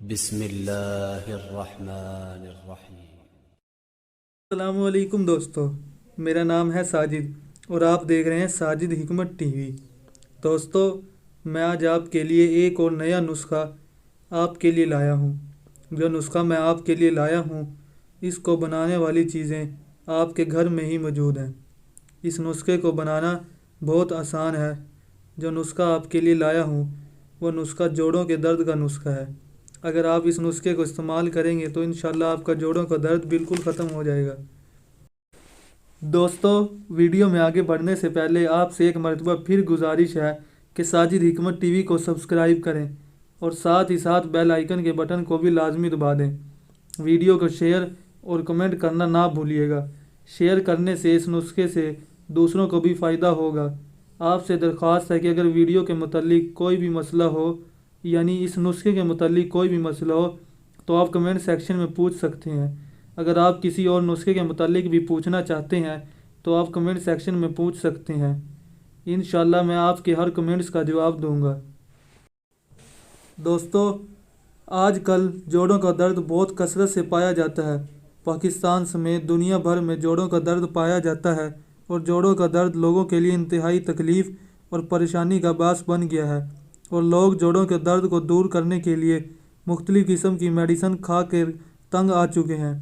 بسم اللہ الرحمن الرحیم۔ السلام علیکم دوستو، میرا نام ہے ساجد اور آپ دیکھ رہے ہیں ساجد حکمت ٹی وی۔ دوستو، میں آج آپ کے لیے ایک اور نیا نسخہ آپ کے لیے لایا ہوں۔ جو نسخہ میں آپ کے لیے لایا ہوں، اس کو بنانے والی چیزیں آپ کے گھر میں ہی موجود ہیں۔ اس نسخے کو بنانا بہت آسان ہے۔ جو نسخہ آپ کے لیے لایا ہوں وہ نسخہ جوڑوں کے درد کا نسخہ ہے۔ اگر آپ اس نسخے کو استعمال کریں گے تو انشاءاللہ آپ کا جوڑوں کا درد بالکل ختم ہو جائے گا۔ دوستو، ویڈیو میں آگے بڑھنے سے پہلے آپ سے ایک مرتبہ پھر گزارش ہے کہ ساجد حکمت ٹی وی کو سبسکرائب کریں اور ساتھ ہی ساتھ بیل آئیکن کے بٹن کو بھی لازمی دبا دیں۔ ویڈیو کو شیئر اور کمنٹ کرنا نہ بھولیے گا۔ شیئر کرنے سے اس نسخے سے دوسروں کو بھی فائدہ ہوگا۔ آپ سے درخواست ہے کہ اگر ویڈیو کے متعلق کوئی بھی مسئلہ ہو، یعنی اس نسخے کے متعلق کوئی بھی مسئلہ ہو، تو آپ کمنٹ سیکشن میں پوچھ سکتے ہیں۔ اگر آپ کسی اور نسخے کے متعلق بھی پوچھنا چاہتے ہیں تو آپ کمنٹ سیکشن میں پوچھ سکتے ہیں۔ انشاءاللہ میں آپ کے ہر کمنٹس کا جواب دوں گا۔ دوستو، آج کل جوڑوں کا درد بہت کثرت سے پایا جاتا ہے۔ پاکستان سمیت دنیا بھر میں جوڑوں کا درد پایا جاتا ہے اور جوڑوں کا درد لوگوں کے لیے انتہائی تکلیف اور پریشانی کا باعث بن گیا ہے، اور لوگ جوڑوں کے درد کو دور کرنے کے لیے مختلف قسم کی میڈیسن کھا کر تنگ آ چکے ہیں۔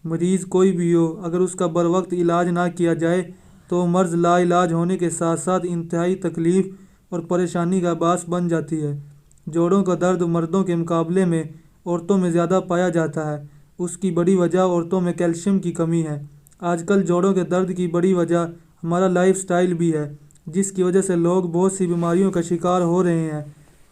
مریض کوئی بھی ہو، اگر اس کا بروقت علاج نہ کیا جائے تو مرض لا علاج ہونے کے ساتھ ساتھ انتہائی تکلیف اور پریشانی کا باعث بن جاتی ہے۔ جوڑوں کا درد مردوں کے مقابلے میں عورتوں میں زیادہ پایا جاتا ہے۔ اس کی بڑی وجہ عورتوں میں کیلشیم کی کمی ہے۔ آج کل جوڑوں کے درد کی بڑی وجہ ہمارا لائف سٹائل بھی ہے، جس کی وجہ سے لوگ بہت سی بیماریوں کا شکار ہو رہے ہیں۔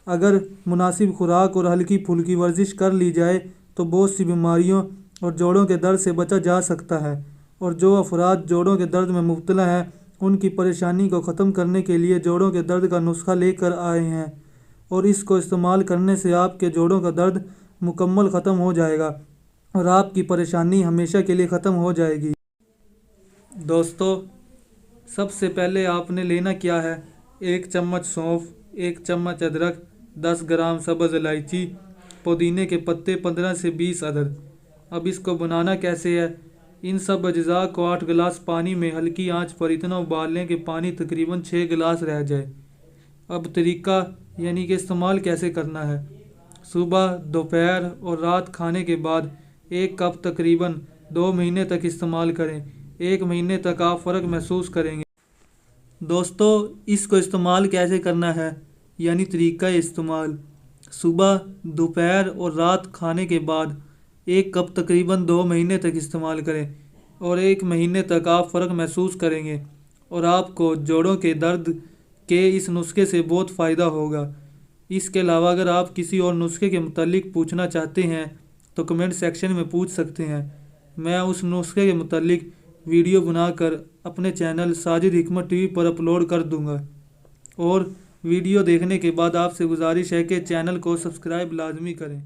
اگر مناسب خوراک اور ہلکی پھلکی ورزش کر لی جائے تو بہت سی بیماریوں اور جوڑوں کے درد سے بچا جا سکتا ہے، اور جو افراد جوڑوں کے درد میں مبتلا ہیں ان کی پریشانی کو ختم کرنے کے لیے جوڑوں کے درد کا نسخہ لے کر آئے ہیں، اور اس کو استعمال کرنے سے آپ کے جوڑوں کا درد مکمل ختم ہو جائے گا اور آپ کی پریشانی ہمیشہ کے لیے ختم ہو جائے گی۔ دوستو، سب سے پہلے آپ نے لینا کیا ہے؟ 1 چمچ سونف، 1 چمچ ادرک، 10 گرام سبز الائچی، پودینے کے پتے 15 سے 20 عدد۔ اب اس کو بنانا کیسے ہے؟ ان سب اجزاء کو 8 گلاس پانی میں ہلکی آنچ پر اتنا ابال لیں کہ پانی تقریباً 6 گلاس رہ جائے۔ اب طریقہ یعنی کہ استعمال کیسے کرنا ہے؟ صبح، دوپہر اور رات کھانے کے بعد 1 کپ تقریباً 2 مہینے تک استعمال کریں۔ 1 مہینے تک آپ فرق محسوس کریں گے۔ دوستو، اس کو استعمال کیسے کرنا ہے یعنی طریقہ استعمال؟ صبح، دوپہر اور رات کھانے کے بعد 1 کپ تقریباً 2 مہینے تک استعمال کریں اور 1 مہینے تک آپ فرق محسوس کریں گے، اور آپ کو جوڑوں کے درد کے اس نسخے سے بہت فائدہ ہوگا۔ اس کے علاوہ اگر آپ کسی اور نسخے کے متعلق پوچھنا چاہتے ہیں تو کمنٹ سیکشن میں پوچھ سکتے ہیں۔ میں اس نسخے کے متعلق ویڈیو بنا کر اپنے چینل ساجد حکمت ٹی وی پر اپلوڈ کر دوں گا، اور ویڈیو دیکھنے کے بعد آپ سے گزارش ہے کہ چینل کو سبسکرائب لازمی کریں۔